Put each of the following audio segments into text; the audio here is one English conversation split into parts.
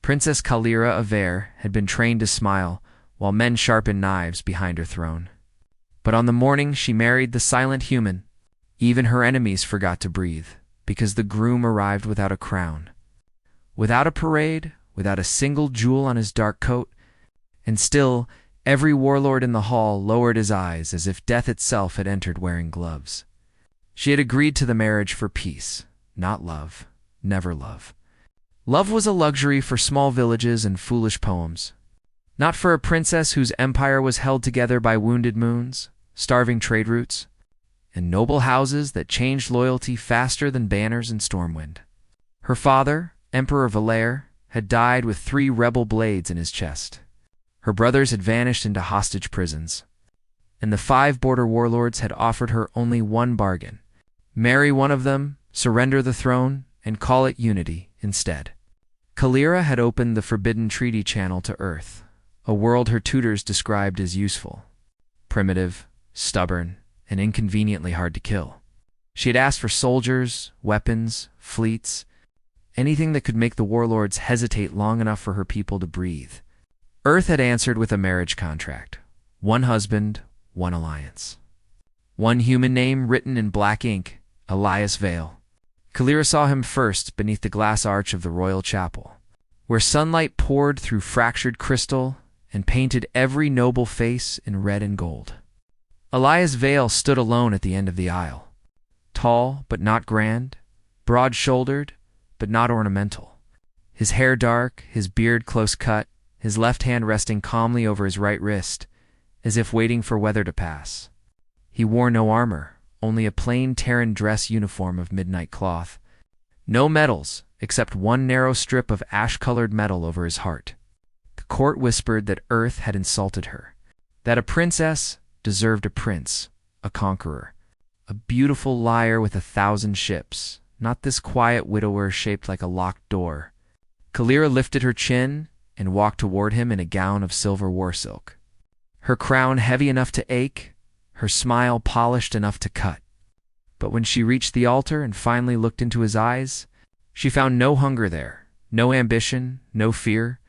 Princess Kalira of Vare had been trained to smile while men sharpened knives behind her throne. But on the morning she married the silent human, even her enemies forgot to breathe, because the groom arrived without a crown, without a parade, without a single jewel on his dark coat, and still every warlord in the hall lowered his eyes as if death itself had entered wearing gloves. She had agreed to the marriage for peace, not love, never love. Love was a luxury for small villages and foolish poems, not for a princess whose empire was held together by wounded moons, starving trade routes, and noble houses that changed loyalty faster than banners in Stormwind. Her father, Emperor Valere, had died with 3 rebel blades in his chest. Her brothers had vanished into hostage prisons, and the 5 border warlords had offered her only one bargain: marry one of them, surrender the throne, and call it unity instead. Kalira had opened the forbidden treaty channel to Earth, a world her tutors described as useful, primitive, stubborn, and inconveniently hard to kill. She had asked for soldiers, weapons, fleets, anything that could make the warlords hesitate long enough for her people to breathe. Earth had answered with a marriage contract: 1 husband, 1 alliance. 1 human name written in black ink: Elias Vale. Kalira saw him first beneath the glass arch of the royal chapel, where sunlight poured through fractured crystal and painted every noble face in red and gold. Elias Vale stood alone at the end of the aisle, tall but not grand, broad-shouldered but not ornamental, his hair dark, his beard close-cut, his left hand resting calmly over his right wrist, as if waiting for weather to pass. He wore no armor, only a plain Terran dress uniform of midnight cloth. No medals, except 1 narrow strip of ash-colored metal over his heart. The court whispered that Earth had insulted her, that a princess deserved a prince, a conqueror, a beautiful liar with 1,000 ships, not this quiet widower shaped like a locked door. Kalira lifted her chin and walked toward him in a gown of silver war silk, her crown heavy enough to ache, her smile polished enough to cut. But when she reached the altar and finally looked into his eyes, she found no hunger there, no ambition, no fear,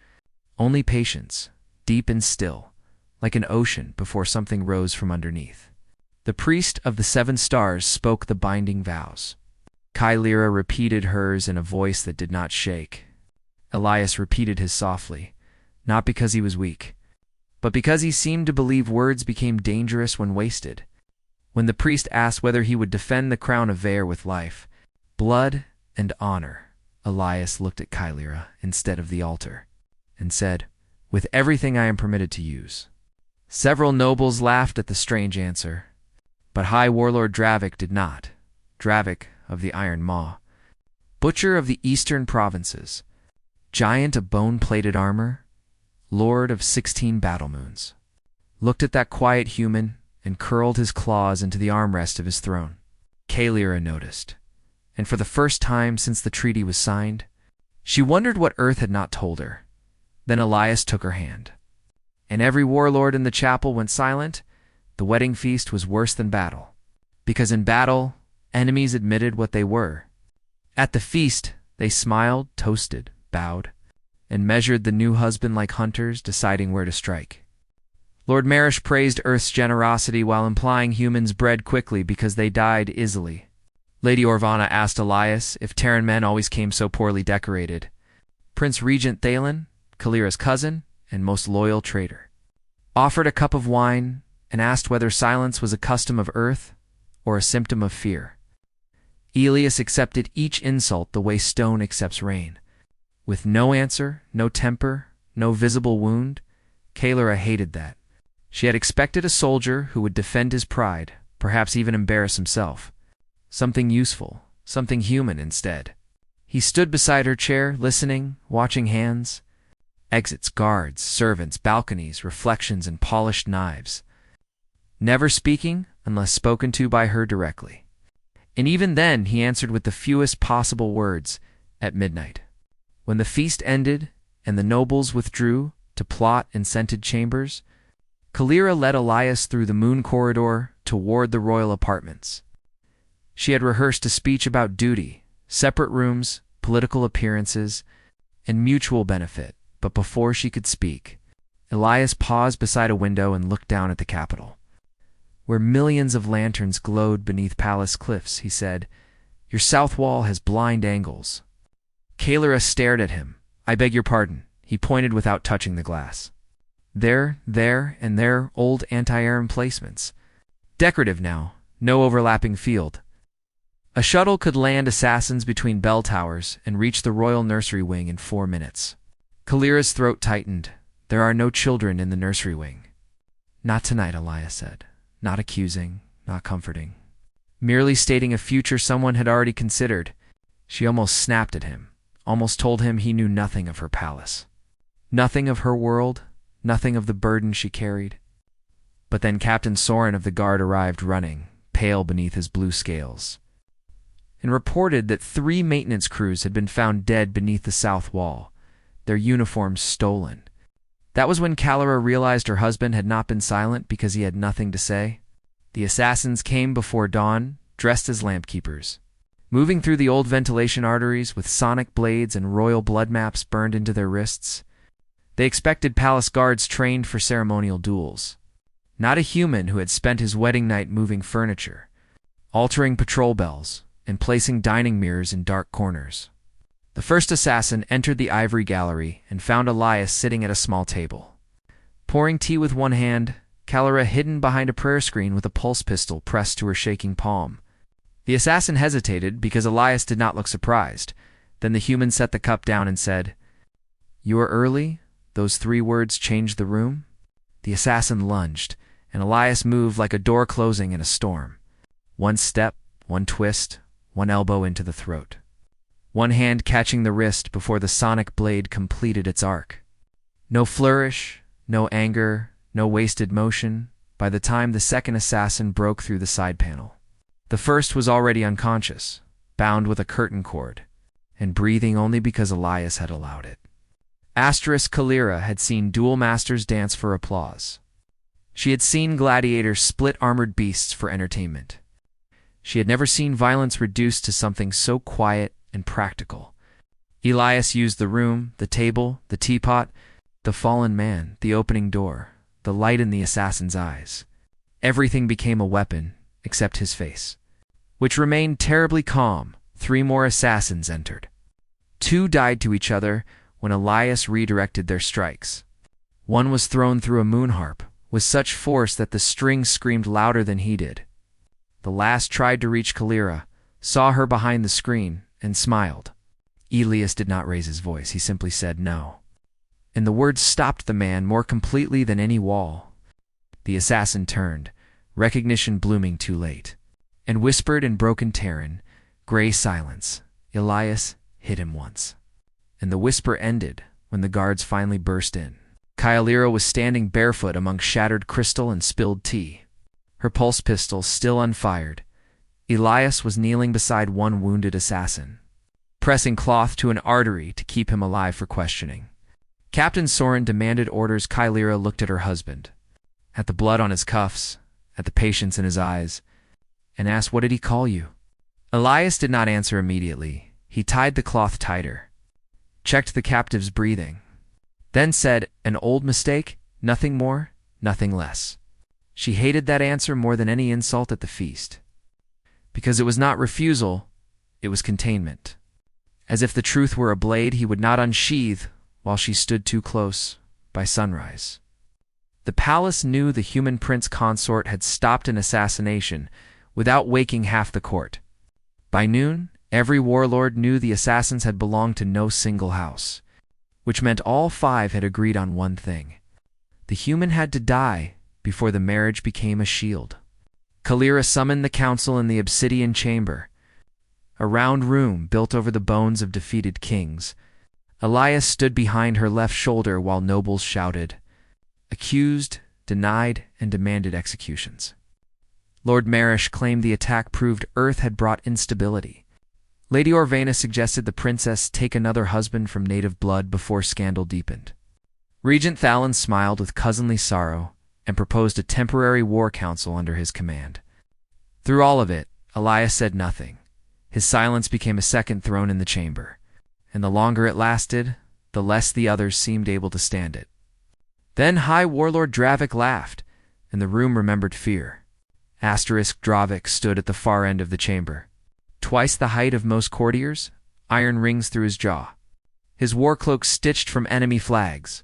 only patience, deep and still, like an ocean before something rose from underneath. The priest of the 7 stars spoke the binding vows. Kalira repeated hers in a voice that did not shake. Elias repeated his softly, not because he was weak, but because he seemed to believe words became dangerous when wasted. When the priest asked whether he would defend the crown of Vare with life, blood, and honor, Elias looked at Kalira instead of the altar, and said, "With everything I am permitted to use." Several nobles laughed at the strange answer, but High Warlord Dravik did not. Dravik of the Iron Maw, butcher of the eastern provinces, giant of bone-plated armor, lord of 16 battle moons, looked at that quiet human and curled his claws into the armrest of his throne. Kalira noticed, and for the first time since the treaty was signed, she wondered what Earth had not told her. Then Elias took her hand, and every warlord in the chapel went silent. The wedding feast was worse than battle, because in battle, enemies admitted what they were. At the feast, they smiled, toasted, bowed, and measured the new husband like hunters deciding where to strike. Lord Marish praised Earth's generosity while implying humans bred quickly because they died easily. Lady Orvana asked Elias if Terran men always came so poorly decorated. Prince Regent Thalen, Kalira's cousin and most loyal traitor, offered a cup of wine and asked whether silence was a custom of Earth or a symptom of fear. Elias accepted each insult the way stone accepts rain. With no answer, no temper, no visible wound, Kalira hated that. She had expected a soldier who would defend his pride, perhaps even embarrass himself. Something useful, something human instead. He stood beside her chair, listening, watching hands. Exits, guards, servants, balconies, reflections, and polished knives. Never speaking unless spoken to by her directly. And even then he answered with the fewest possible words at midnight. When the feast ended and the nobles withdrew to plot in scented chambers, Kalira led Elias through the moon corridor toward the royal apartments. She had rehearsed a speech about duty, separate rooms, political appearances, and mutual benefit, but before she could speak, Elias paused beside a window and looked down at the capital. Where millions of lanterns glowed beneath palace cliffs, he said, "Your south wall has blind angles." Kalira stared at him. "I beg your pardon." He pointed without touching the glass. There, and there, old anti-air emplacements. Decorative now, no overlapping field. A shuttle could land assassins between bell towers and reach the royal nursery wing in 4 minutes. Kalira's throat tightened. "There are no children in the nursery wing." "Not tonight," Elias said. Not accusing, not comforting. Merely stating a future someone had already considered. She almost snapped at him, almost told him he knew nothing of her palace. Nothing of her world, nothing of the burden she carried. But then Captain Soren of the guard arrived running, pale beneath his blue scales, and reported that 3 maintenance crews had been found dead beneath the south wall, their uniforms stolen. That was when Kalira realized her husband had not been silent because he had nothing to say. The assassins came before dawn, dressed as lamp keepers, moving through the old ventilation arteries with sonic blades and royal blood maps burned into their wrists. They expected palace guards trained for ceremonial duels. Not a human who had spent his wedding night moving furniture, altering patrol bells, and placing dining mirrors in dark corners. The first assassin entered the ivory gallery and found Elias sitting at a small table, pouring tea with one hand, Kalira hidden behind a prayer screen with a pulse pistol pressed to her shaking palm. The assassin hesitated because Elias did not look surprised. Then the human set the cup down and said, "You are early?" Those 3 words changed the room. The assassin lunged, and Elias moved like a door closing in a storm. 1 step, 1 twist, 1 elbow into the throat. 1 hand catching the wrist before the sonic blade completed its arc. No flourish, no anger, no wasted motion. By the time the second assassin broke through the side panel, the first was already unconscious, bound with a curtain cord, and breathing only because Elias had allowed it. Kalira had seen duel masters dance for applause. She had seen gladiators split armored beasts for entertainment. She had never seen violence reduced to something so quiet and practical. Elias used the room, the table, the teapot, the fallen man, the opening door, the light in the assassin's eyes. Everything became a weapon, except his face, which remained terribly calm. 3 more assassins entered. 2 died to each other when Elias redirected their strikes. 1 was thrown through a moon harp with such force that the strings screamed louder than he did. The last tried to reach Kalira, saw her behind the screen, and smiled. Elias did not raise his voice. He simply said no. And the words stopped the man more completely than any wall. The assassin turned, recognition blooming too late, and whispered in broken Terran, gray silence, "Elias hit him once." And the whisper ended when the guards finally burst in. Kalira was standing barefoot among shattered crystal and spilled tea, her pulse pistol still unfired. Elias was kneeling beside 1 wounded assassin, pressing cloth to an artery to keep him alive for questioning. Captain Soren demanded orders. Kalira looked at her husband, at the blood on his cuffs, at the patience in his eyes, and asked, "What did he call you?" Elias did not answer immediately. He tied the cloth tighter, checked the captive's breathing, then said, "An old mistake, nothing more, nothing less." She hated that answer more than any insult at the feast, because it was not refusal, it was containment. As if the truth were a blade he would not unsheathe while she stood too close, by sunrise. The palace knew the human prince consort had stopped an assassination without waking half the court. By noon, every warlord knew the assassins had belonged to no single house, which meant all 5 had agreed on one thing. The human had to die before the marriage became a shield. Kalira summoned the council in the obsidian chamber, a round room built over the bones of defeated kings. Elias stood behind her left shoulder while nobles shouted, accused, denied, and demanded executions. Lord Marish claimed the attack proved Earth had brought instability. Lady Orvana suggested the princess take another husband from native blood before scandal deepened. Regent Thalon smiled with cousinly sorrow and proposed a temporary war council under his command. Through all of it, Elias said nothing. His silence became a second throne in the chamber, and the longer it lasted, the less the others seemed able to stand it. Then High Warlord Dravik laughed, and the room remembered fear. Dravik stood at the far end of the chamber. Twice the height of most courtiers, iron rings through his jaw. His war cloak stitched from enemy flags.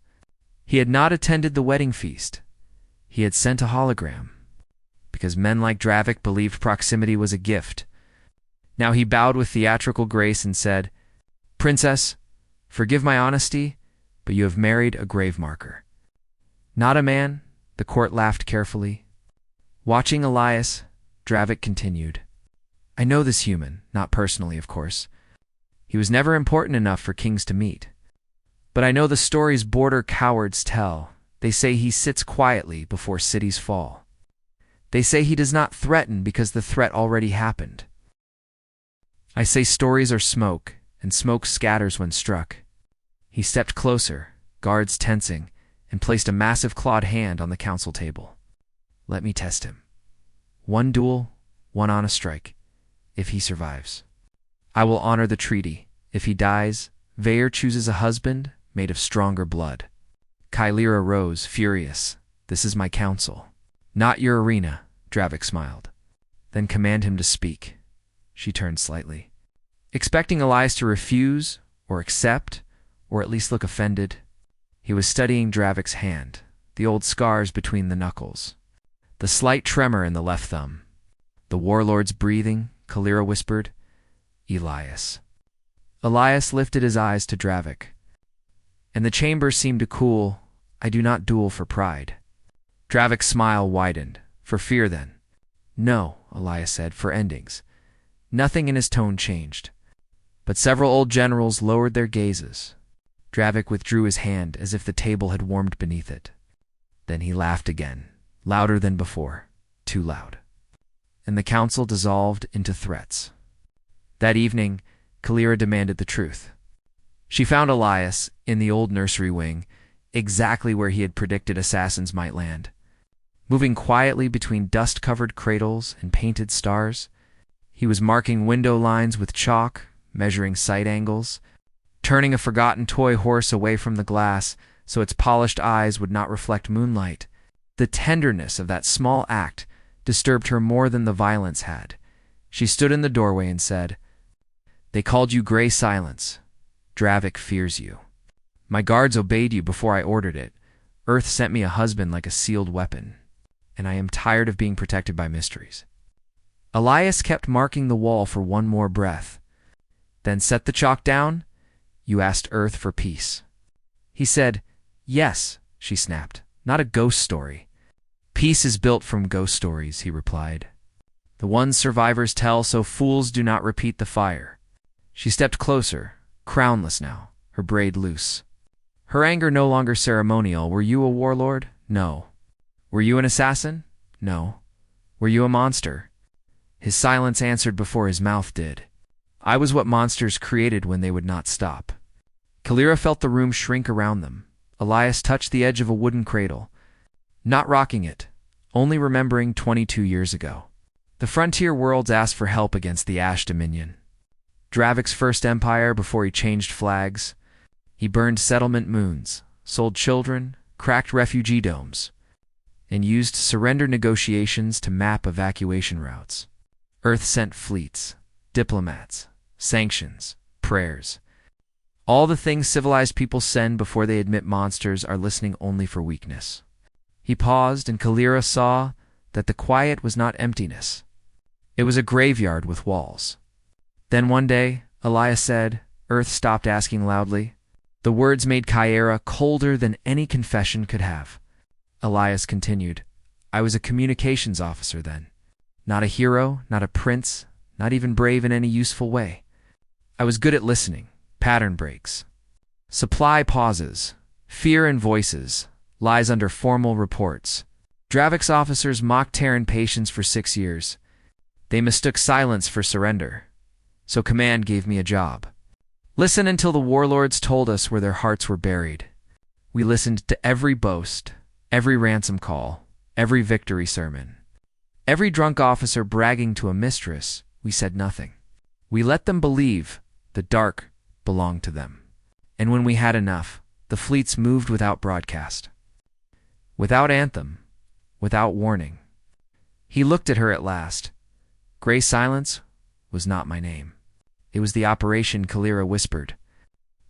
He had not attended the wedding feast. He had sent a hologram, because men like Dravik believed proximity was a gift. Now he bowed with theatrical grace and said, "Princess, forgive my honesty, but you have married a grave marker." "Not a man," the court laughed carefully. Watching Elias, Dravik continued, "I know this human, not personally, of course. He was never important enough for kings to meet. But I know the stories border cowards tell. They say he sits quietly before cities fall. They say he does not threaten because the threat already happened. I say stories are smoke, and smoke scatters when struck." He stepped closer, guards tensing, and placed a massive clawed hand on the council table. "Let me test him. One duel, one on a strike. If he survives, I will honor the treaty. If he dies, Vaer chooses a husband made of stronger blood." Kylira rose, furious. "This is my council, not your arena," Dravik smiled. "Then command him to speak." She turned slightly, expecting Elias to refuse, or accept, or at least look offended. He was studying Dravik's hand, the old scars between the knuckles, the slight tremor in the left thumb. "The warlord's breathing," Kylira whispered. "Elias." Elias lifted his eyes to Dravik, and the chamber seemed to cool. "I do not duel for pride." Dravik's smile widened. "For fear, then?" "No," Elias said, "for endings." Nothing in his tone changed, but several old generals lowered their gazes. Dravik withdrew his hand as if the table had warmed beneath it. Then he laughed again, louder than before, too loud. And the council dissolved into threats. That evening, Kylira demanded the truth. She found Elias, in the old nursery wing, exactly where he had predicted assassins might land. Moving quietly between dust-covered cradles and painted stars, he was marking window lines with chalk, measuring sight angles, turning a forgotten toy horse away from the glass so its polished eyes would not reflect moonlight. The tenderness of that small act disturbed her more than the violence had. She stood in the doorway and said, "They called you Gray Silence. Dravik fears you. My guards obeyed you before I ordered it. Earth sent me a husband like a sealed weapon, and I am tired of being protected by mysteries." Elias kept marking the wall for one more breath. "Then set the chalk down? You asked Earth for peace." He said, "Yes," she snapped, "not a ghost story." "Peace is built from ghost stories," he replied. "The ones survivors tell so fools do not repeat the fire." She stepped closer, crownless now, her braid loose. Her anger no longer ceremonial. "Were you a warlord? No. Were you an assassin? No. Were you a monster?" His silence answered before his mouth did. "I was what monsters created when they would not stop." Kylira felt the room shrink around them. Elias touched the edge of a wooden cradle, not rocking it, only remembering 22 years ago. The frontier worlds asked for help against the Ash Dominion. Dravik's first empire before he changed flags. He burned settlement moons, sold children, cracked refugee domes, and used surrender negotiations to map evacuation routes. Earth sent fleets, diplomats, sanctions, prayers. All the things civilized people send before they admit monsters are listening only for weakness. He paused, and Kylira saw that the quiet was not emptiness. It was a graveyard with walls. Then one day, Elias said, Earth stopped asking loudly. The words made Kylira colder than any confession could have. Elias continued, "I was a communications officer then. Not a hero, not a prince, not even brave in any useful way. I was good at listening, pattern breaks, supply pauses, fear in voices, lies under formal reports. Dravik's officers mocked Terran patience for 6 years. They mistook silence for surrender. So command gave me a job. Listen until the warlords told us where their hearts were buried. We listened to every boast, every ransom call, every victory sermon. Every drunk officer bragging to a mistress, we said nothing. We let them believe the dark belonged to them. And when we had enough, the fleets moved without broadcast, without anthem, without warning. He looked at her at last. Gray Silence was not my name. It was the operation, Kalira whispered.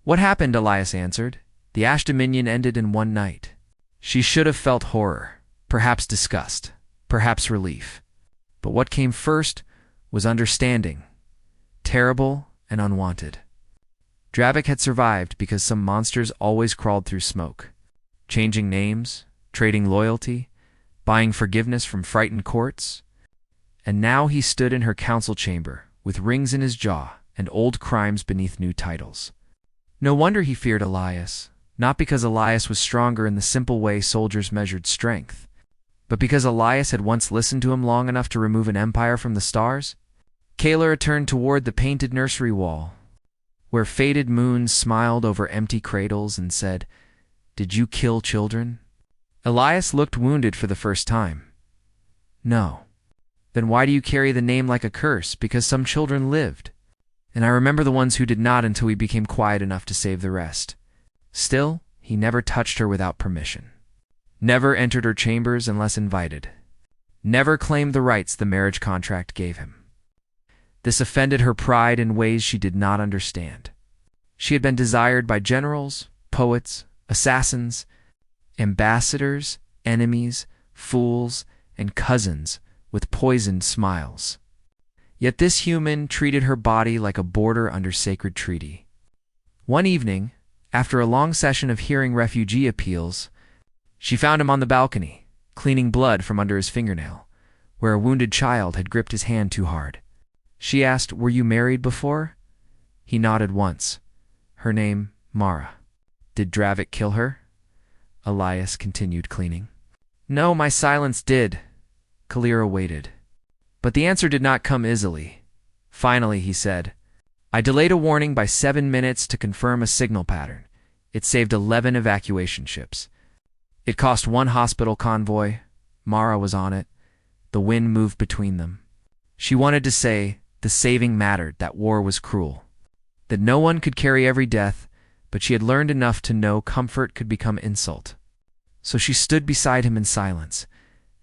What happened? Elias answered. The Ash Dominion ended in one night. She should have felt horror, perhaps disgust, perhaps relief. But what came first was understanding, terrible and unwanted. Dravik had survived because some monsters always crawled through smoke, changing names, trading loyalty, buying forgiveness from frightened courts. And now he stood in her council chamber, with rings in his jaw and old crimes beneath new titles. No wonder he feared Elias, not because Elias was stronger in the simple way soldiers measured strength, but because Elias had once listened to him long enough to remove an empire from the stars. Kalira turned toward the painted nursery wall, where faded moons smiled over empty cradles and said, Did you kill children? Elias looked wounded for the first time. No. Then why do you carry the name like a curse? Because some children lived. And I remember the ones who did not until we became quiet enough to save the rest. Still, he never touched her without permission. Never entered her chambers unless invited. Never claimed the rights the marriage contract gave him. This offended her pride in ways she did not understand. She had been desired by generals, poets, assassins, ambassadors, enemies, fools, and cousins with poisoned smiles. Yet this human treated her body like a border under sacred treaty. One evening, after a long session of hearing refugee appeals, she found him on the balcony, cleaning blood from under his fingernail, where a wounded child had gripped his hand too hard. She asked, Were you married before? He nodded once. Her name, Mara. Did Dravik kill her? Elias continued cleaning. No, my silence did. Kalira waited. But the answer did not come easily. Finally, he said, I delayed a warning by 7 minutes to confirm a signal pattern. It saved 11 evacuation ships. It cost one hospital convoy. Mara was on it. The wind moved between them. She wanted to say, the saving mattered, that war was cruel, that no one could carry every death, but she had learned enough to know comfort could become insult. So she stood beside him in silence,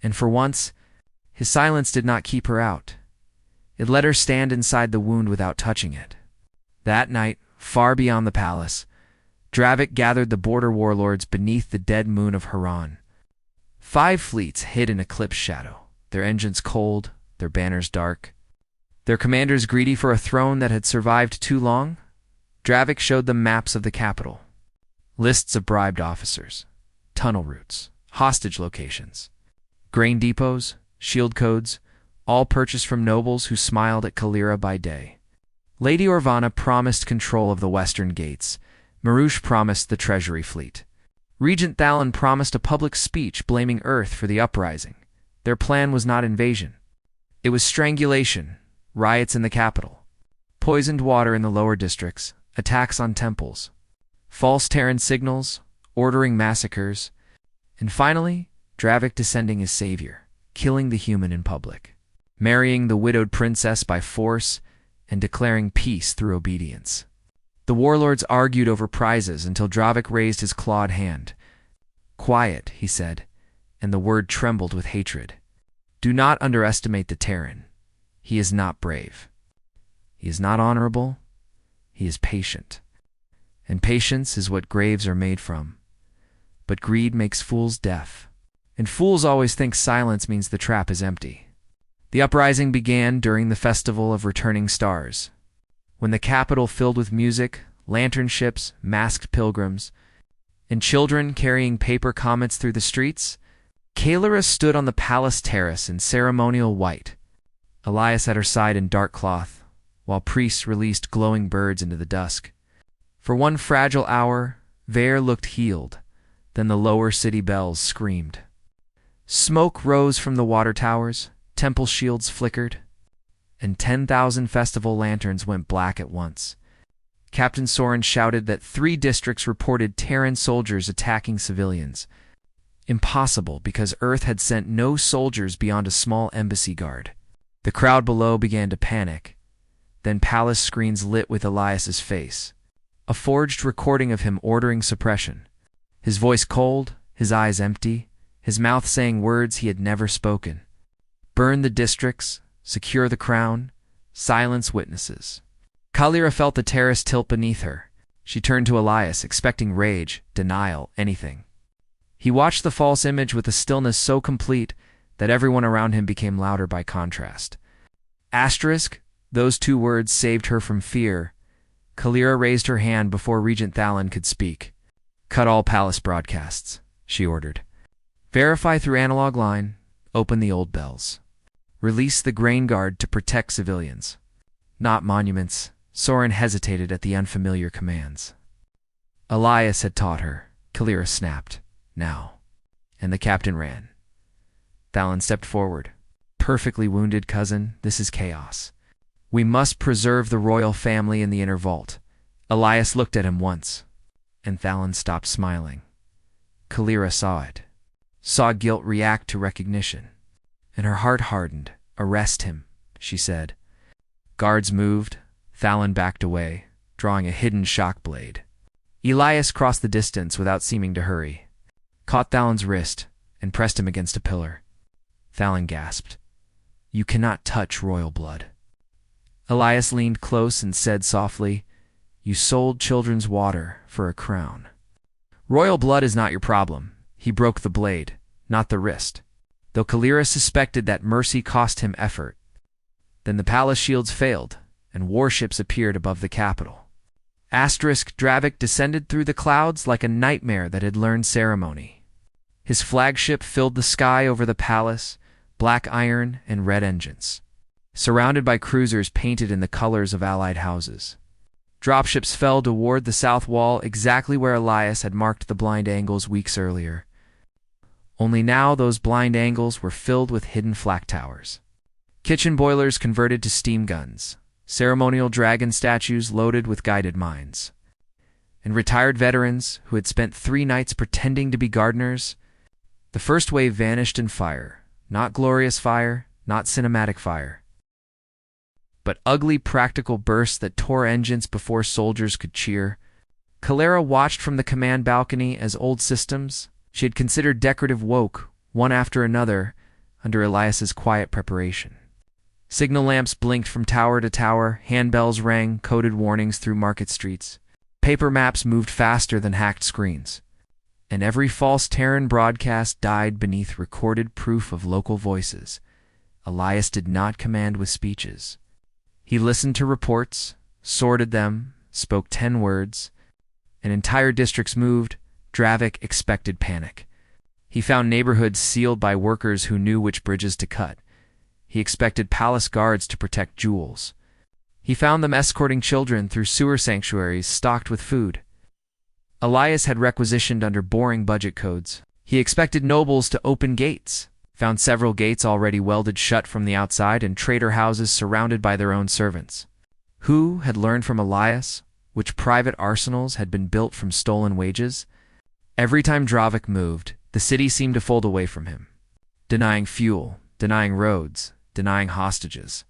and for once, his silence did not keep her out. It let her stand inside the wound without touching it. That night, far beyond the palace, Dravik gathered the border warlords beneath the dead moon of Haran. 5 fleets hid in eclipse shadow, their engines cold, their banners dark. Their commanders greedy for a throne that had survived too long. Dravik showed them maps of the capital, lists of bribed officers, tunnel routes, hostage locations, grain depots, shield codes, all purchased from nobles who smiled at Kalira by day. Lady Orvana promised control of the western gates. Marouche promised the treasury fleet. Regent Thalon promised a public speech blaming Earth for the uprising. Their plan was not invasion. It was strangulation, riots in the capital, poisoned water in the lower districts, attacks on temples, false Terran signals, ordering massacres, and finally, Dravik descending as savior, killing the human in public, marrying the widowed princess by force, and declaring peace through obedience. The warlords argued over prizes until Dravik raised his clawed hand. Quiet, he said, and the word trembled with hatred. Do not underestimate the Terran. He is not brave. He is not honorable. He is patient. And patience is what graves are made from. But greed makes fools deaf. And fools always think silence means the trap is empty. The uprising began during the Festival of Returning Stars, when the capital filled with music, lantern ships, masked pilgrims, and children carrying paper comets through the streets. Kalira stood on the palace terrace in ceremonial white, Elias at her side in dark cloth, while priests released glowing birds into the dusk. For one fragile hour, Vare looked healed, then the lower city bells screamed. Smoke rose from the water towers, temple shields flickered, and 10,000 festival lanterns went black at once. Captain Soren shouted that 3 districts reported Terran soldiers attacking civilians. Impossible, because Earth had sent no soldiers beyond a small embassy guard. The crowd below began to panic. Then palace screens lit with Elias's face. a forged recording of him ordering suppression. His voice cold, his eyes empty, his mouth saying words he had never spoken. Burn the districts, secure the crown, silence witnesses. Kalira felt the terrace tilt beneath her. She turned to Elias, expecting rage, denial, anything. He watched the false image with a stillness so complete that everyone around him became louder by contrast. Asterisk, those two words saved her from fear. Kalira raised her hand before Regent Thalon could speak. Cut all palace broadcasts, she ordered. Verify through analog line, open the old bells. Release the grain guard to protect civilians. Not monuments. Soren hesitated at the unfamiliar commands. Elias had taught her. Kalira snapped. Now. And the captain ran. Thalon stepped forward. Perfectly wounded, cousin, this is chaos. We must preserve the royal family in the inner vault. Elias looked at him once, and Thalon stopped smiling. Kalira saw it. Saw guilt react to recognition. And her heart hardened. Arrest him, she said. Guards moved. Thalon backed away, drawing a hidden shock blade. Elias crossed the distance without seeming to hurry, caught Thalon's wrist, and pressed him against a pillar. Thalon gasped. You cannot touch royal blood. Elias leaned close and said softly, You sold children's water for a crown. Royal blood is not your problem. He broke the blade, not the wrist. Though Kalira suspected that mercy cost him effort. Then the palace shields failed, and warships appeared above the capital. Asterisk Dravik descended through the clouds like a nightmare that had learned ceremony. His flagship filled the sky over the palace, black iron and red engines, surrounded by cruisers painted in the colors of allied houses. Dropships fell toward the south wall exactly where Elias had marked the blind angles weeks earlier. Only now those blind angles were filled with hidden flak towers. Kitchen boilers converted to steam guns. Ceremonial dragon statues loaded with guided mines. And retired veterans who had spent 3 nights pretending to be gardeners. The first wave vanished in fire. Not glorious fire, not cinematic fire, but ugly practical bursts that tore engines before soldiers could cheer. Kalira watched from the command balcony as old systems she had considered decorative woke, one after another, under Elias's quiet preparation. Signal lamps blinked from tower to tower, handbells rang coded warnings through market streets. Paper maps moved faster than hacked screens. And every false Terran broadcast died beneath recorded proof of local voices. Elias did not command with speeches. He listened to reports, sorted them, spoke 10 words. And entire districts moved. Dravik expected panic. He found neighborhoods sealed by workers who knew which bridges to cut. He expected palace guards to protect jewels. He found them escorting children through sewer sanctuaries stocked with food. Elias had requisitioned under boring budget codes. He expected nobles to open gates, found several gates already welded shut from the outside and trader houses surrounded by their own servants. Who had learned from Elias which private arsenals had been built from stolen wages? Every time Dravik moved, the city seemed to fold away from him, denying fuel, denying roads, denying hostages.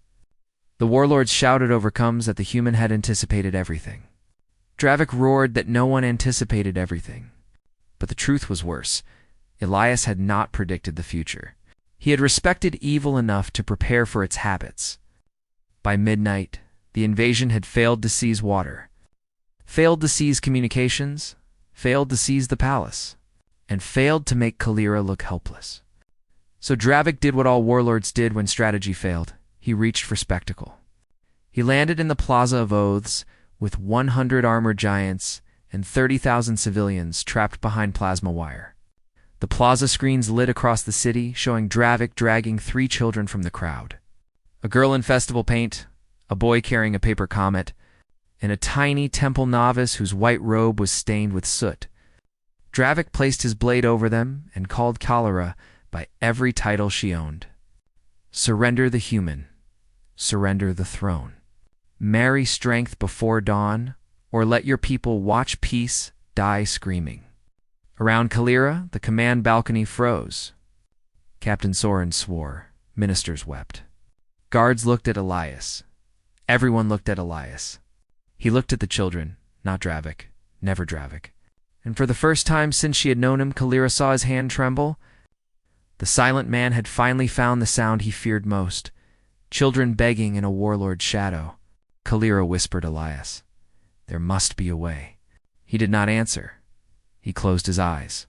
The warlords shouted over coms that the human had anticipated everything. Dravik roared that no one anticipated everything. But the truth was worse. Elias had not predicted the future. He had respected evil enough to prepare for its habits. By midnight, the invasion had failed to seize water, failed to seize communications, failed to seize the palace, and failed to make Kalira look helpless. So Dravik did what all warlords did when strategy failed. He reached for spectacle. He landed in the Plaza of Oaths with 100 armored giants and 30,000 civilians trapped behind plasma wire. The plaza screens lit across the city, showing Dravik dragging 3 children from the crowd. A girl in festival paint, a boy carrying a paper comet, and a tiny temple novice whose white robe was stained with soot. Dravik placed his blade over them and called Kalira by every title she owned. Surrender the human. Surrender the throne. Marry strength before dawn, or let your people watch peace die screaming. Around Kalira, the command balcony froze. Captain Soren swore. Ministers wept. Guards looked at Elias. Everyone looked at Elias. He looked at the children, not Dravik, never Dravik. And for the first time since she had known him, Kalira saw his hand tremble. The silent man had finally found the sound he feared most. Children begging in a warlord's shadow. Kalira whispered Elias, "There must be a way." He did not answer. He closed his eyes,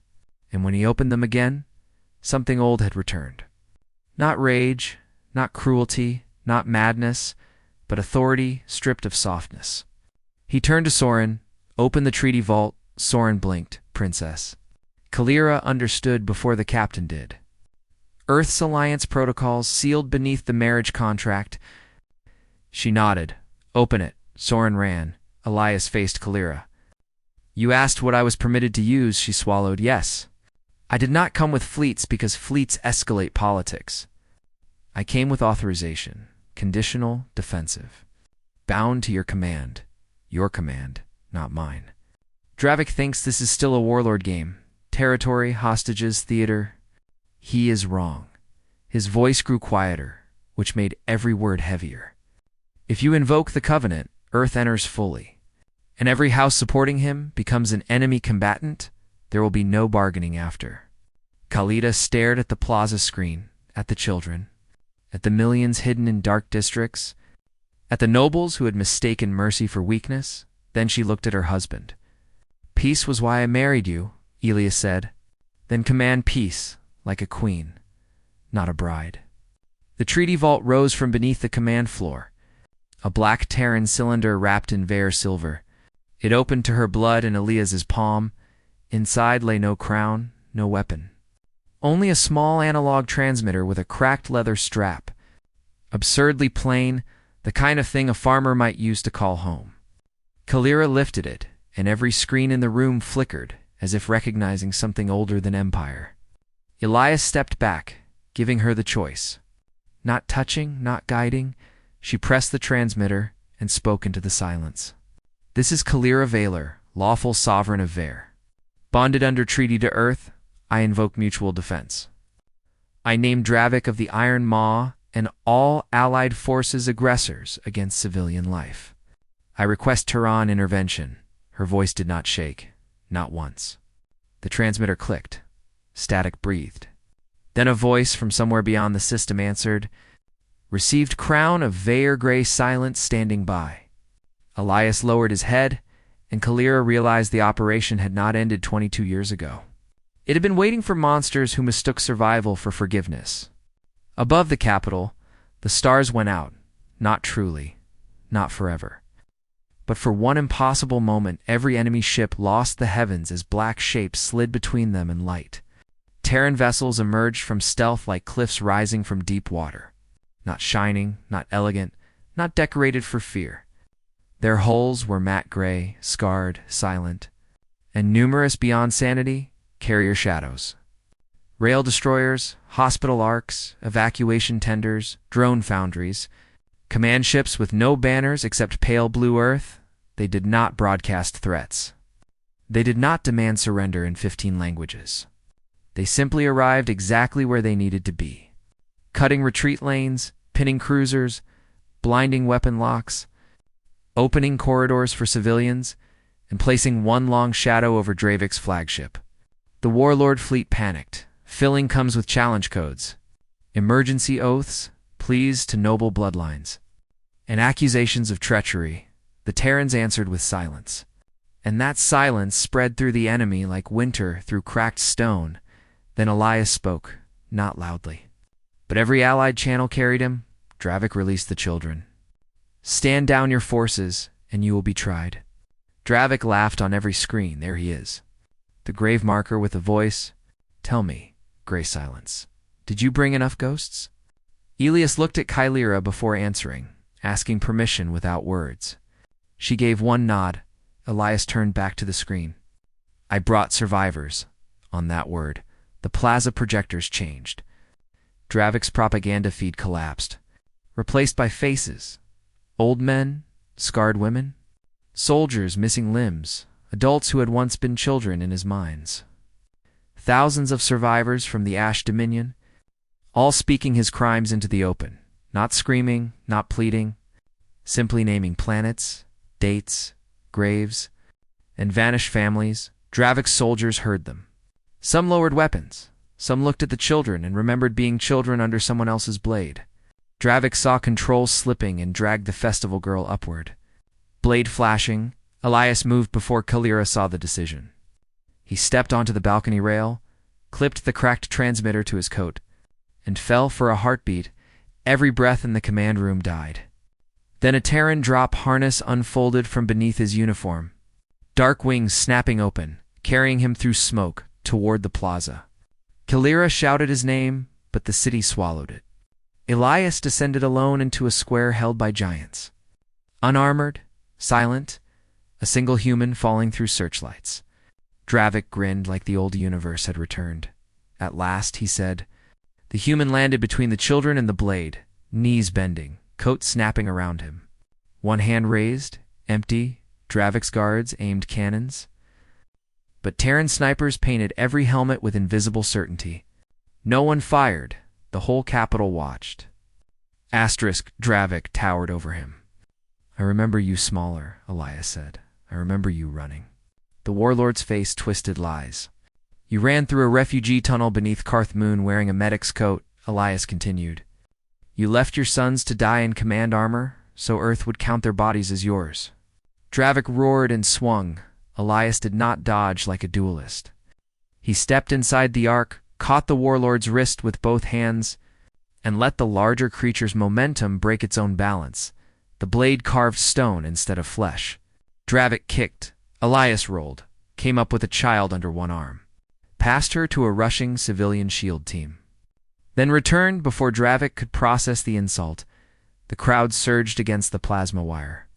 and when he opened them again, something old had returned. Not rage, not cruelty, not madness, but authority stripped of softness. He turned to Soren, opened the treaty vault. Soren blinked, "Princess." Kalira understood before the captain did. Earth's alliance protocols sealed beneath the marriage contract. She nodded. "Open it." Soren ran. Elias faced Kalira. "You asked what I was permitted to use," she swallowed. "Yes. I did not come with fleets because fleets escalate politics. I came with authorization, conditional, defensive. Bound to your command, not mine. Dravik thinks this is still a warlord game. Territory, hostages, theater. He is wrong." His voice grew quieter, which made every word heavier. "If you invoke the covenant, Earth enters fully, and every house supporting him becomes an enemy combatant. There will be no bargaining after." Khalida stared at the plaza screen, at the children, at the millions hidden in dark districts, at the nobles who had mistaken mercy for weakness. Then she looked at her husband. "Peace was why I married you," Elias said. "Then command peace, like a queen, not a bride." The treaty vault rose from beneath the command floor, a black Terran cylinder wrapped in Vair silver. It opened to her blood and Elias's palm. Inside lay no crown, no weapon. Only a small analog transmitter with a cracked leather strap. Absurdly plain, the kind of thing a farmer might use to call home. Kalira lifted it, and every screen in the room flickered, as if recognizing something older than Empire. Elias stepped back, giving her the choice. Not touching, not guiding, she pressed the transmitter and spoke into the silence. "This is Kalira Vaylor, lawful sovereign of Vair. Bonded under treaty to Earth, I invoke mutual defense. I name Dravik of the Iron Maw and all allied forces aggressors against civilian life. I request Tehran intervention." Her voice did not shake, not once. The transmitter clicked. Static breathed. Then a voice from somewhere beyond the system answered, "Received crown of Vair Grey Silence standing by." Elias lowered his head, and Kalira realized the operation had not ended 22 years ago. It had been waiting for monsters who mistook survival for forgiveness. Above the capital, the stars went out, not truly, not forever. But for one impossible moment, every enemy ship lost the heavens as black shapes slid between them and light. Terran vessels emerged from stealth like cliffs rising from deep water. Not shining, not elegant, not decorated for fear. Their hulls were matte gray, scarred, silent, and numerous beyond sanity, carrier shadows. Rail destroyers, hospital arcs, evacuation tenders, drone foundries, command ships with no banners except pale blue earth. They did not broadcast threats. They did not demand surrender in 15 languages. They simply arrived exactly where they needed to be, cutting retreat lanes, pinning cruisers, blinding weapon locks, opening corridors for civilians, and placing one long shadow over Dravik's flagship. The Warlord fleet panicked. Filling comes with challenge codes, emergency oaths, pleas to noble bloodlines, and accusations of treachery. The Terrans answered with silence. And that silence spread through the enemy like winter through cracked stone. Then Elias spoke, not loudly. But every allied channel carried him. Dravik released the children. "Stand down your forces, and you will be tried." Dravik laughed on every screen. There he is. The grave marker with a voice. "Tell me, Grey Silence, did you bring enough ghosts?" Elias looked at Kylira before answering, asking permission without words. She gave one nod. Elias turned back to the screen. "I brought survivors." On that word, the plaza projectors changed. Dravik's propaganda feed collapsed, replaced by faces. Old men, scarred women, soldiers missing limbs, adults who had once been children in his minds. Thousands of survivors from the Ash Dominion, all speaking his crimes into the open, not screaming, not pleading, simply naming planets, dates, graves, and vanished families, Dravik's soldiers heard them. Some lowered weapons. Some looked at the children and remembered being children under someone else's blade. Dravik saw controls slipping and dragged the festival girl upward. Blade flashing, Elias moved before Kalira saw the decision. He stepped onto the balcony rail, clipped the cracked transmitter to his coat, and fell for a heartbeat. Every breath in the command room died. Then a Terran drop harness unfolded from beneath his uniform, dark wings snapping open, carrying him through smoke toward the plaza. Kalira shouted his name, but the city swallowed it. Elias descended alone into a square held by giants. Unarmored, silent, a single human falling through searchlights. Dravik grinned like the old universe had returned. At last, he said. The human landed between the children and the blade, knees bending, coat snapping around him. One hand raised, empty, Dravik's guards aimed cannons. But Terran snipers painted every helmet with invisible certainty. No one fired. The whole capital watched. Dravik towered over him. I remember you smaller, Elias said. I remember you running. The warlord's face twisted lies. You ran through a refugee tunnel beneath Karth Moon wearing a medic's coat, Elias continued. You left your sons to die in command armor, so Earth would count their bodies as yours. Dravik roared and swung. Elias did not dodge like a duelist. He stepped inside the arc, caught the warlord's wrist with both hands, and let the larger creature's momentum break its own balance. The blade carved stone instead of flesh. Dravik kicked. Elias rolled, came up with a child under one arm, passed her to a rushing civilian shield team. Then returned before Dravik could process the insult. The crowd surged against the plasma wire.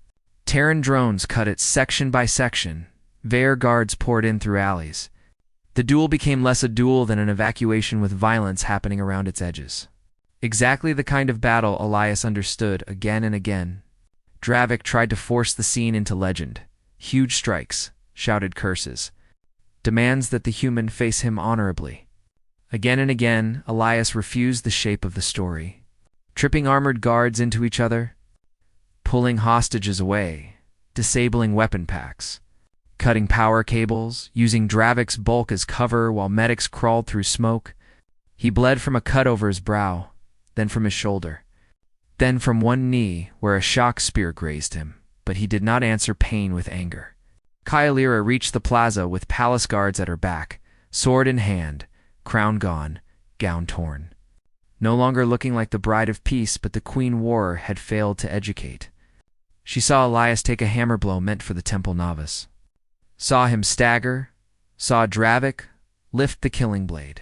Terran drones cut it section by section. Vaer guards poured in through alleys. The duel became less a duel than an evacuation with violence happening around its edges. Exactly the kind of battle Elias understood again and again. Dravik tried to force the scene into legend. Huge strikes, shouted curses, demands that the human face him honorably. Again and again, Elias refused the shape of the story, tripping armored guards into each other, pulling hostages away, disabling weapon packs, cutting power cables, using Dravik's bulk as cover while medics crawled through smoke. He bled from a cut over his brow, then from his shoulder, then from one knee where a shock spear grazed him, but he did not answer pain with anger. Kyalira reached the plaza with palace guards at her back, sword in hand, crown gone, gown torn. No longer looking like the bride of peace, but the Queen War had failed to educate. She saw Elias take a hammer blow meant for the temple novice. Saw him stagger, saw Dravik lift the killing blade.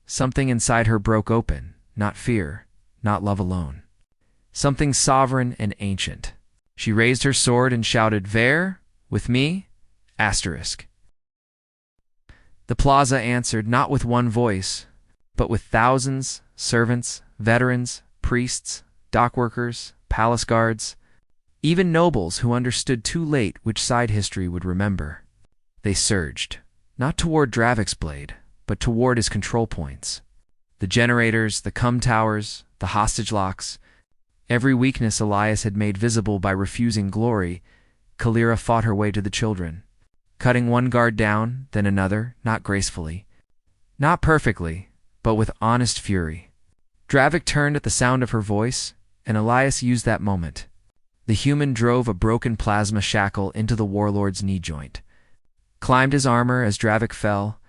Something inside her broke open, not fear, not love alone. Something sovereign and ancient. She raised her sword and shouted, Vaer, with me? Asterisk. The plaza answered not with one voice, but with thousands, servants, veterans, priests, dockworkers, palace guards, even nobles who understood too late which side history would remember. They surged, not toward Dravik's blade, but toward his control points. The generators, the cum towers, the hostage locks, every weakness Elias had made visible by refusing glory. Kalira fought her way to the children, cutting one guard down, then another, not gracefully, not perfectly, but with honest fury. Dravik turned at the sound of her voice, and Elias used that moment. The human drove a broken plasma shackle into the warlord's knee joint, climbed his armor as Dravik fell,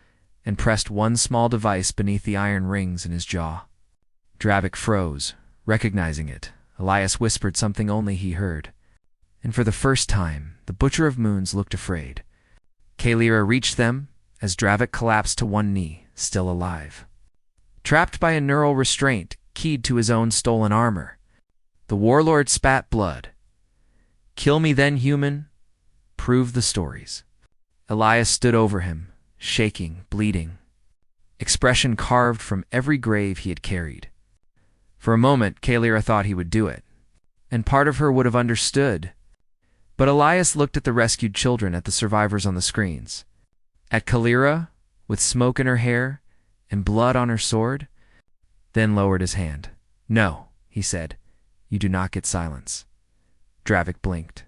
and pressed one small device beneath the iron rings in his jaw. Dravik froze, recognizing it. Elias whispered something only he heard. And for the first time, the Butcher of Moons looked afraid. Kalira reached them as Dravik collapsed to one knee, still alive. Trapped by a neural restraint keyed to his own stolen armor, the warlord spat blood. Kill me then, human. Prove the stories. Elias stood over him, shaking, bleeding, expression carved from every grave he had carried. For a moment, Kalira thought he would do it, and part of her would have understood. But Elias looked at the rescued children, at the survivors on the screens, at Kalira, with smoke in her hair and blood on her sword, then lowered his hand. No, he said, you do not get silence. Dravik blinked.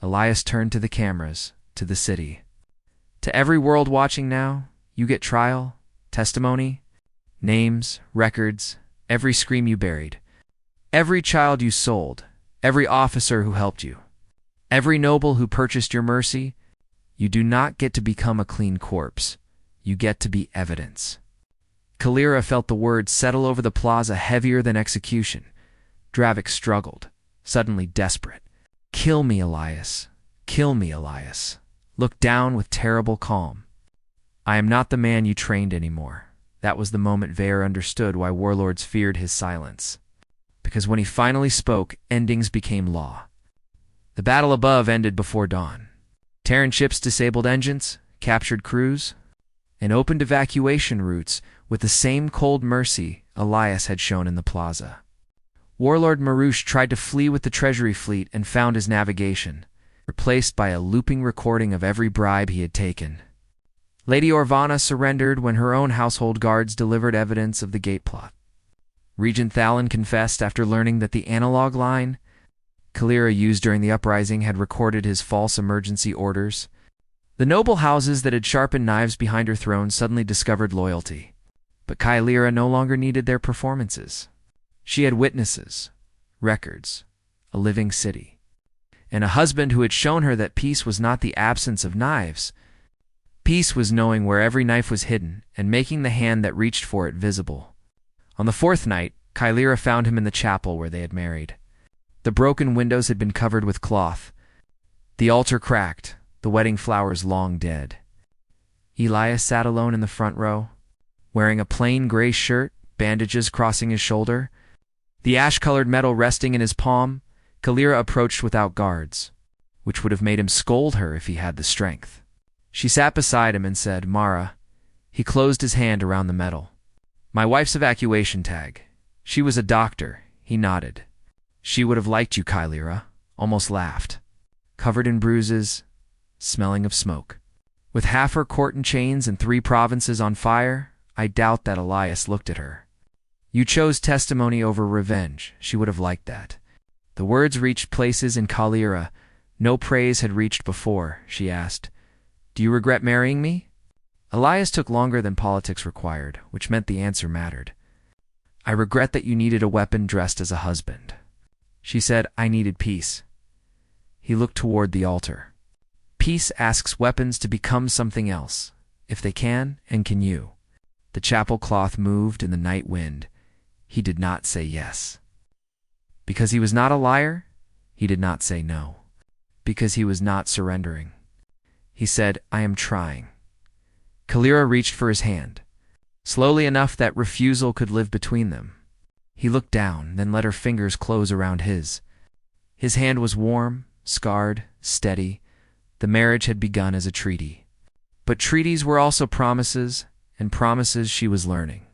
Elias turned to the cameras, to the city. To every world watching now, you get trial, testimony, names, records, every scream you buried, every child you sold, every officer who helped you, every noble who purchased your mercy. You do not get to become a clean corpse. You get to be evidence. Kalira felt the words settle over the plaza heavier than execution. Dravik struggled, suddenly desperate. Kill me, Elias. Kill me, Elias. Looked down with terrible calm. I am not the man you trained anymore. That was the moment Vaer understood why Warlords feared his silence. Because when he finally spoke, endings became law. The battle above ended before dawn. Terran ships disabled engines, captured crews, and opened evacuation routes with the same cold mercy Elias had shown in the plaza. Warlord Marouche tried to flee with the treasury fleet and found his navigation, replaced by a looping recording of every bribe he had taken. Lady Orvana surrendered when her own household guards delivered evidence of the gate plot. Regent Thalin confessed after learning that the analog line Kalira used during the uprising had recorded his false emergency orders. The noble houses that had sharpened knives behind her throne suddenly discovered loyalty. But Kalira no longer needed their performances. She had witnesses, records, a living city, and a husband who had shown her that peace was not the absence of knives. Peace was knowing where every knife was hidden and making the hand that reached for it visible. On the fourth night, Kalira found him in the chapel where they had married. The broken windows had been covered with cloth. The altar cracked, the wedding flowers long dead. Elias sat alone in the front row, wearing a plain gray shirt, bandages crossing his shoulder. The ash-colored metal resting in his palm, Kalira approached without guards, which would have made him scold her if he had the strength. She sat beside him and said, "Mara." He closed his hand around the metal. "My wife's evacuation tag. She was a doctor." He nodded. "She would have liked you, Kalira," almost laughed. Covered in bruises, smelling of smoke. With half her court in chains and 3 provinces on fire, I doubt that Elias looked at her. "You chose testimony over revenge. She would have liked that." The words reached places in Kalira no praise had reached before. She asked, "Do you regret marrying me?" Elias took longer than politics required, which meant the answer mattered. "I regret that you needed a weapon dressed as a husband." She said, "I needed peace." He looked toward the altar. Peace asks weapons to become something else, if they can, and can you. The chapel cloth moved in the night wind. He did not say yes. Because he was not a liar, he did not say no. Because he was not surrendering. He said, "I am trying." Kalira reached for his hand, slowly enough that refusal could live between them. He looked down, then let her fingers close around his. His hand was warm, scarred, steady. The marriage had begun as a treaty. But treaties were also promises, and promises, she was learning,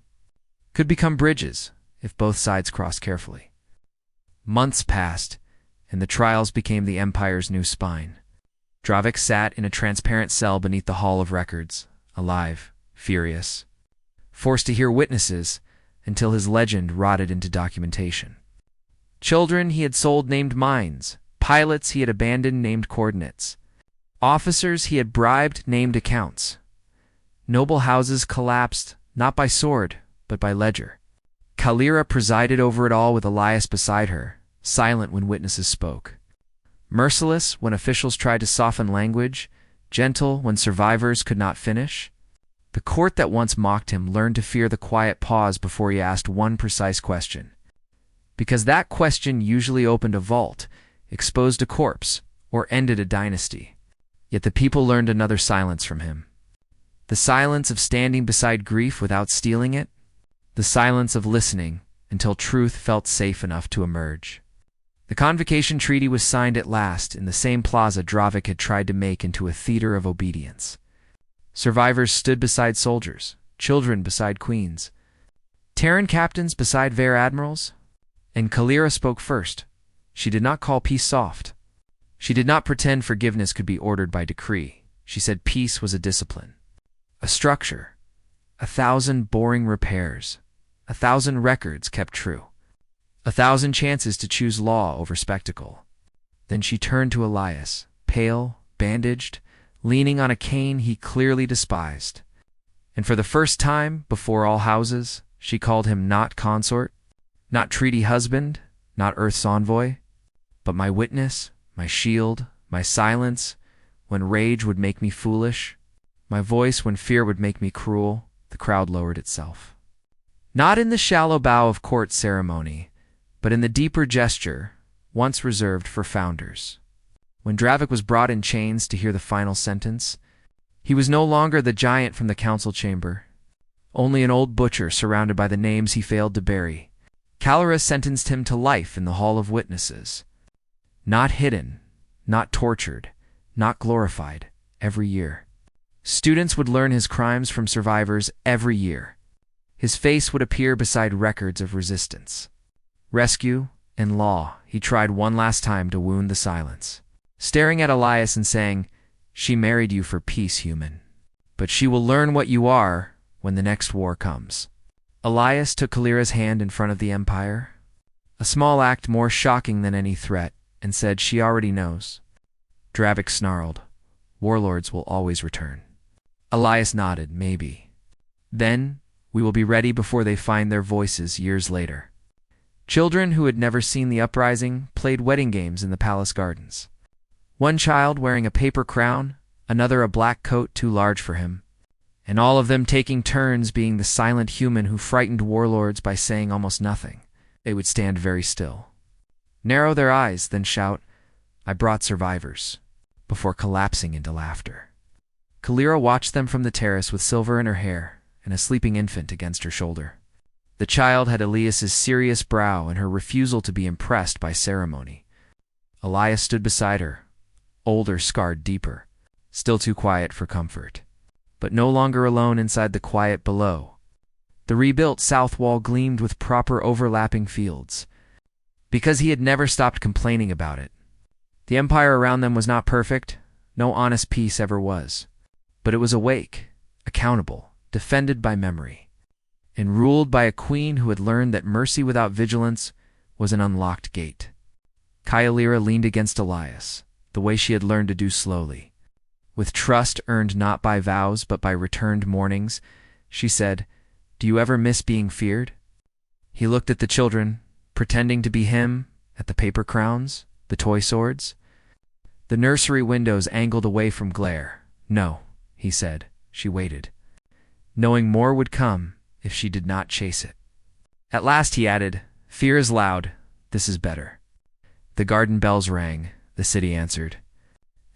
could become bridges if both sides crossed carefully. Months passed, and the trials became the Empire's new spine. Dravik sat in a transparent cell beneath the Hall of Records, alive, furious, forced to hear witnesses until his legend rotted into documentation. Children he had sold named mines, pilots he had abandoned named coordinates, officers he had bribed named accounts. Noble houses collapsed, not by sword, but by ledger. Kalira presided over it all with Elias beside her, silent when witnesses spoke. Merciless when officials tried to soften language, gentle when survivors could not finish. The court that once mocked him learned to fear the quiet pause before he asked one precise question. Because that question usually opened a vault, exposed a corpse, or ended a dynasty. Yet the people learned another silence from him. The silence of standing beside grief without stealing it. The silence of listening until truth felt safe enough to emerge. The Convocation Treaty was signed at last in the same plaza Dravik had tried to make into a theater of obedience. Survivors stood beside soldiers, children beside queens, Terran captains beside Vaer admirals, and Kalira spoke first. She did not call peace soft. She did not pretend forgiveness could be ordered by decree. She said peace was a discipline, a structure, 1,000 boring repairs, 1,000 records kept true, 1,000 chances to choose law over spectacle. Then she turned to Elias, pale, bandaged, leaning on a cane he clearly despised. And for the first time, before all houses, she called him not consort, not treaty husband, not Earth's envoy, but my witness, my shield, my silence, when rage would make me foolish, my voice when fear would make me cruel. The crowd lowered itself. Not in the shallow bow of court ceremony, but in the deeper gesture, once reserved for founders. When Dravik was brought in chains to hear the final sentence, he was no longer the giant from the council chamber, only an old butcher surrounded by the names he failed to bury. Calera sentenced him to life in the Hall of Witnesses. Not hidden, not tortured, not glorified, every year. Students would learn his crimes from survivors every year. His face would appear beside records of resistance. Rescue and law, he tried one last time to wound the silence, staring at Elias and saying, "She married you for peace, human. But she will learn what you are when the next war comes." Elias took Kalira's hand in front of the Empire, a small act more shocking than any threat, and said, "She already knows." Dravik snarled, "Warlords will always return." Elias nodded, "Maybe. Then we will be ready before they find their voices years later." Children who had never seen the uprising played wedding games in the palace gardens. One child wearing a paper crown, another a black coat too large for him, and all of them taking turns being the silent human who frightened warlords by saying almost nothing. They would stand very still, narrow their eyes, then shout, "I brought survivors," before collapsing into laughter. Kalira watched them from the terrace with silver in her hair and a sleeping infant against her shoulder. The child had Elias's serious brow and her refusal to be impressed by ceremony. Elias stood beside her, older, scarred deeper, still too quiet for comfort, but no longer alone inside the quiet below. The rebuilt south wall gleamed with proper overlapping fields, because he had never stopped complaining about it. The empire around them was not perfect, no honest peace ever was, but it was awake, accountable, defended by memory, and ruled by a queen who had learned that mercy without vigilance was an unlocked gate. Kyalira leaned against Elias, the way she had learned to do slowly. With trust earned not by vows but by returned mornings, she said, "Do you ever miss being feared?" He looked at the children, pretending to be him, at the paper crowns, the toy swords. The nursery windows angled away from glare. "No," he said. She waited, knowing more would come if she did not chase it. At last he added, "Fear is loud. This is better." The garden bells rang, the city answered,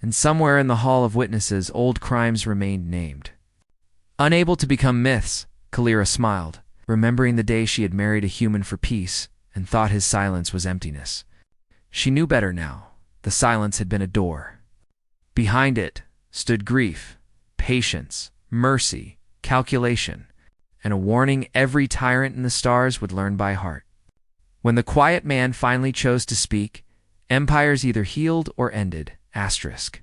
and somewhere in the Hall of Witnesses old crimes remained named. Unable to become myths, Kalira smiled, remembering the day she had married a human for peace and thought his silence was emptiness. She knew better now. The silence had been a door. Behind it stood grief, patience, mercy, calculation, and a warning every tyrant in the stars would learn by heart. When the quiet man finally chose to speak, empires either healed or ended. Asterisk.